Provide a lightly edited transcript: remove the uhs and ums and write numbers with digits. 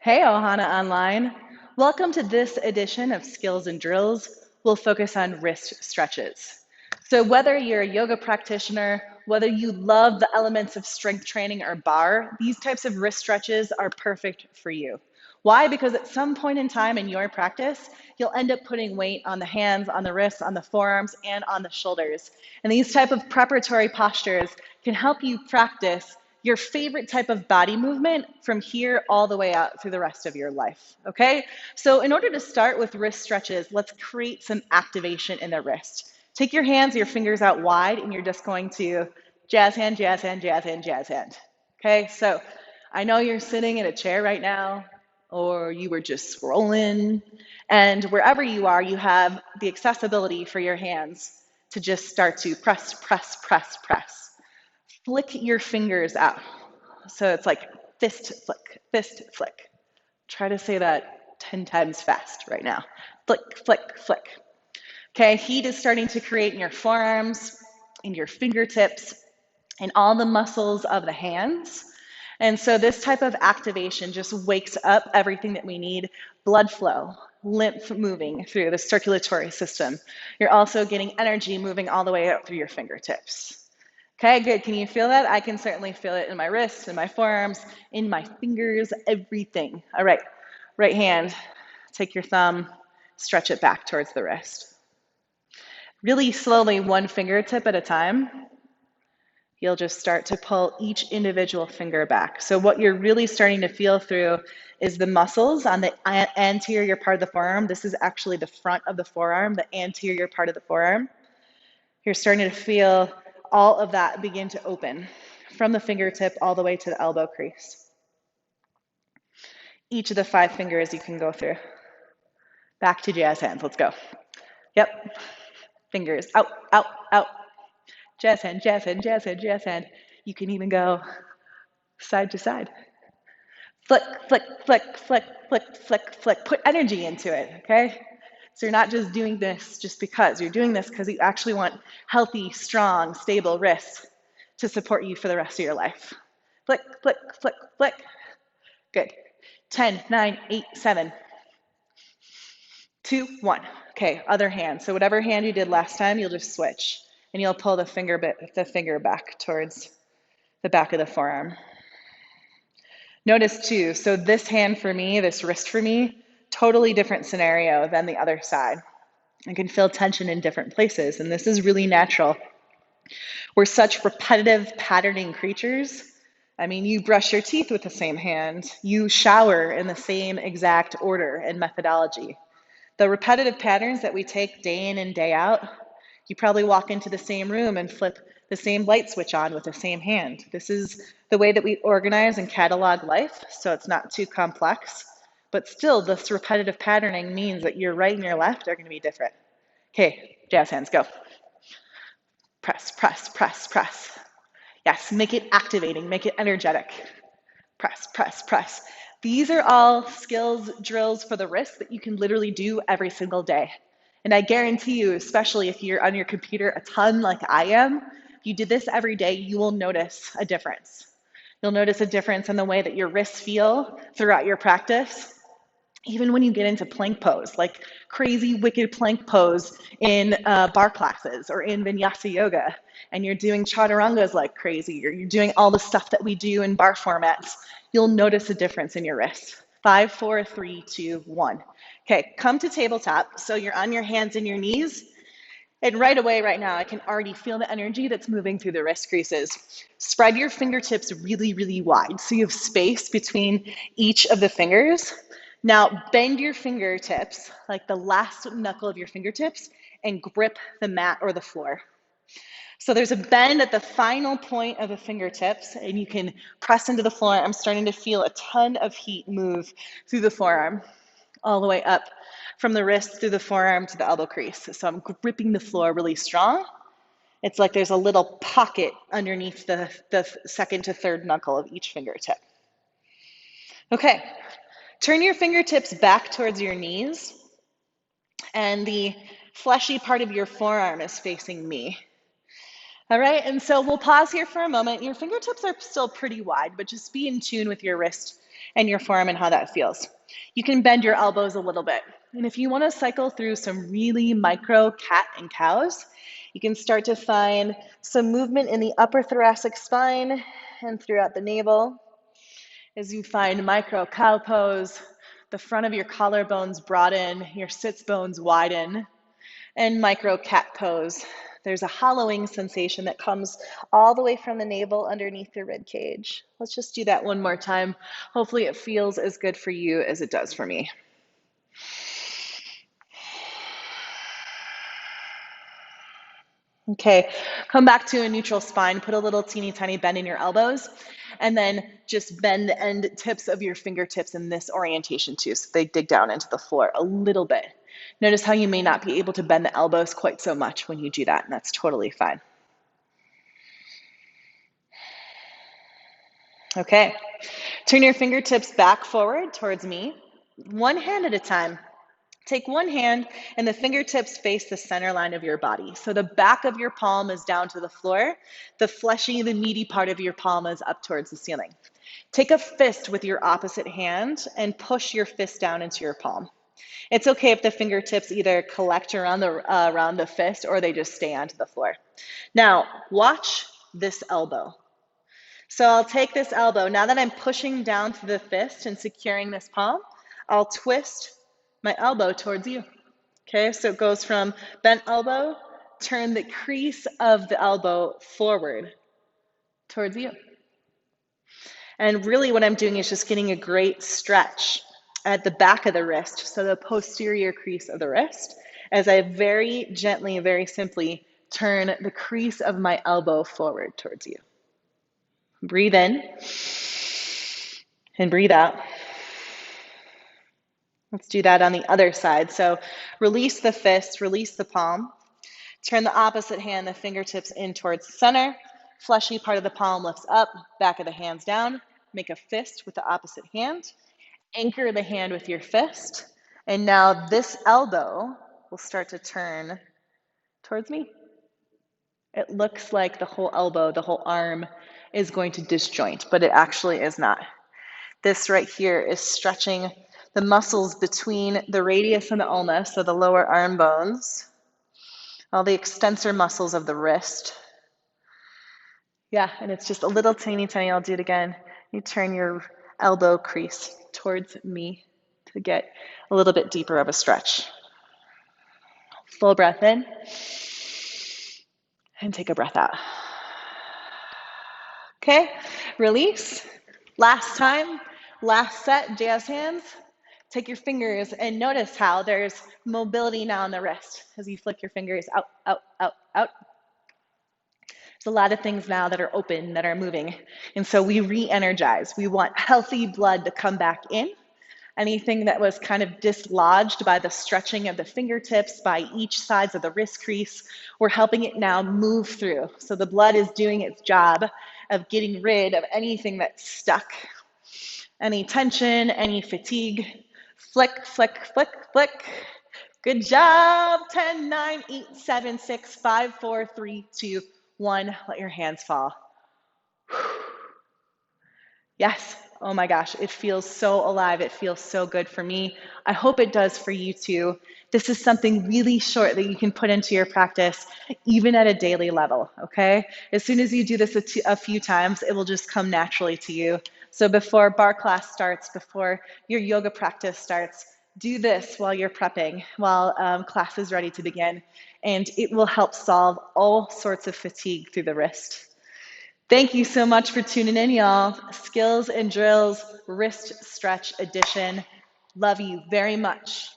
Hey, Ohana Online. Welcome to this edition of Skills and Drills. We'll focus on wrist stretches. So whether you're a yoga practitioner, whether you love the elements of strength training or barre, these types of wrist stretches are perfect for you. Why? Because at some point in time in your practice, you'll end up putting weight on the hands, on the wrists, on the forearms, and on the shoulders. And these type of preparatory postures can help you practice your favorite type of body movement from here all the way out through the rest of your life, okay? So in order to start with wrist stretches, let's create some activation in the wrist. Take your hands, your fingers out wide, and you're just going to jazz hand, jazz hand, jazz hand, jazz hand. Okay, so I know you're sitting in a chair right now, or you were just scrolling, and wherever you are, you have the accessibility for your hands to just start to press, press, press, press. Flick your fingers out. So it's like fist flick, fist flick. Try to say that 10 times fast right now. Flick, flick, flick. Okay, heat is starting to create in your forearms, in your fingertips, and all the muscles of the hands. And so this type of activation just wakes up everything that we need: blood flow, lymph moving through the circulatory system. You're also getting energy moving all the way up through your fingertips. Okay, good. Can you feel that? I can certainly feel it in my wrists, in my forearms, in my fingers, everything. All right, right hand, take your thumb, stretch it back towards the wrist. Really slowly, one fingertip at a time, you'll just start to pull each individual finger back. So what you're really starting to feel through is the muscles on the anterior part of the forearm. This is actually the front of the forearm, the anterior part of the forearm. You're starting to feel all of that begin to open from the fingertip all the way to the elbow crease. Each of the 5 fingers you can go through. Back to jazz hands, let's go. Yep, fingers out, out, out. Jazz hand, jazz hand, jazz hand, jazz hand. You can even go side to side. Flick, flick, flick, flick, flick, flick, flick. Put energy into it, okay? So you're not just doing this just because. You're doing this because you actually want healthy, strong, stable wrists to support you for the rest of your life. Flick, flick, flick, flick. Good. 10, 9, 8, 7, 2, 1. Okay, other hand. So whatever hand you did last time, you'll just switch. And you'll pull the finger back towards the back of the forearm. Notice too, so this hand for me, this wrist for me, totally different scenario than the other side. I can feel tension in different places, and this is really natural. We're such repetitive patterning creatures. I mean, you brush your teeth with the same hand. You shower in the same exact order and methodology. The repetitive patterns that we take day in and day out, you probably walk into the same room and flip the same light switch on with the same hand. This is the way that we organize and catalog life, so it's not too complex. But still, this repetitive patterning means that your right and your left are going to be different. Okay, jazz hands, go. Press, press, press, press. Yes, make it activating, make it energetic. Press, press, press. These are all skills, drills for the wrist that you can literally do every single day. And I guarantee you, especially if you're on your computer a ton like I am, if you did this every day, you will notice a difference. You'll notice a difference in the way that your wrists feel throughout your practice. Even when you get into plank pose, like crazy wicked plank pose in barre classes or in vinyasa yoga, and you're doing chaturangas like crazy, or you're doing all the stuff that we do in barre formats, you'll notice a difference in your wrist. 5, 4, 3, 2, 1. Okay, come to tabletop. So you're on your hands and your knees. And right away, right now, I can already feel the energy that's moving through the wrist creases. Spread your fingertips really, really wide so you have space between each of the fingers. Now bend your fingertips, like the last knuckle of your fingertips, and grip the mat or the floor. So there's a bend at the final point of the fingertips, and you can press into the floor. I'm starting to feel a ton of heat move through the forearm, all the way up from the wrist through the forearm to the elbow crease. So I'm gripping the floor really strong. It's like there's a little pocket underneath the second to third knuckle of each fingertip. Okay, turn your fingertips back towards your knees, and the fleshy part of your forearm is facing me. All right, and so we'll pause here for a moment. Your fingertips are still pretty wide, but just be in tune with your wrist and your forearm and how that feels. You can bend your elbows a little bit. And if you want to cycle through some really micro cat and cows, you can start to find some movement in the upper thoracic spine and throughout the navel. As you find micro cow pose, the front of your collarbones broaden, your sits bones widen, and micro cat pose. There's a hollowing sensation that comes all the way from the navel underneath the rib cage. Let's just do that one more time. Hopefully it feels as good for you as it does for me. Okay, come back to a neutral spine, put a little teeny tiny bend in your elbows, and then just bend the end tips of your fingertips in this orientation too, so they dig down into the floor a little bit. Notice how you may not be able to bend the elbows quite so much when you do that, and that's totally fine. Okay, turn your fingertips back forward towards me, one hand at a time. Take one hand and the fingertips face the center line of your body. So the back of your palm is down to the floor. The fleshy, the meaty part of your palm is up towards the ceiling. Take a fist with your opposite hand and push your fist down into your palm. It's okay if the fingertips either collect around the fist or they just stay onto the floor. Now, watch this elbow. So I'll take this elbow. Now that I'm pushing down to the fist and securing this palm, I'll twist my elbow towards you. Okay, so it goes from bent elbow, turn the crease of the elbow forward towards you. And really what I'm doing is just getting a great stretch at the back of the wrist, so the posterior crease of the wrist, as I very gently, very simply turn the crease of my elbow forward towards you. Breathe in and breathe out. Let's do that on the other side. So release the fist, release the palm. Turn the opposite hand, the fingertips in towards the center. Fleshy part of the palm lifts up, back of the hands down. Make a fist with the opposite hand. Anchor the hand with your fist. And now this elbow will start to turn towards me. It looks like the whole elbow, the whole arm is going to disjoint, but it actually is not. This right here is stretching the muscles between the radius and the ulna, so the lower arm bones, all the extensor muscles of the wrist. Yeah, and it's just a little teeny tiny. I'll do it again. You turn your elbow crease towards me to get a little bit deeper of a stretch. Full breath in and take a breath out. Okay, release. Last time, last set, jazz hands. Take your fingers and notice how there's mobility now in the wrist as you flick your fingers out, out, out, out. There's a lot of things now that are open, that are moving. And so we re-energize. We want healthy blood to come back in. Anything that was kind of dislodged by the stretching of the fingertips, by each sides of the wrist crease, we're helping it now move through. So the blood is doing its job of getting rid of anything that's stuck, any tension, any fatigue. Flick, flick, flick, flick. Good job. 10, 9, 8, 7, 6, 5, 4, 3, 2, 1. Let your hands fall. Yes. Oh my gosh, it feels so alive. It feels so good for me. I hope it does for you too. This is something really short that you can put into your practice, even at a daily level, okay? As soon as you do this a few times, it will just come naturally to you. So before bar class starts, before your yoga practice starts, do this while you're prepping, while class is ready to begin, and it will help solve all sorts of fatigue through the wrist. Thank you so much for tuning in, y'all. Skills and Drills, Wrist Stretch Edition. Love you very much.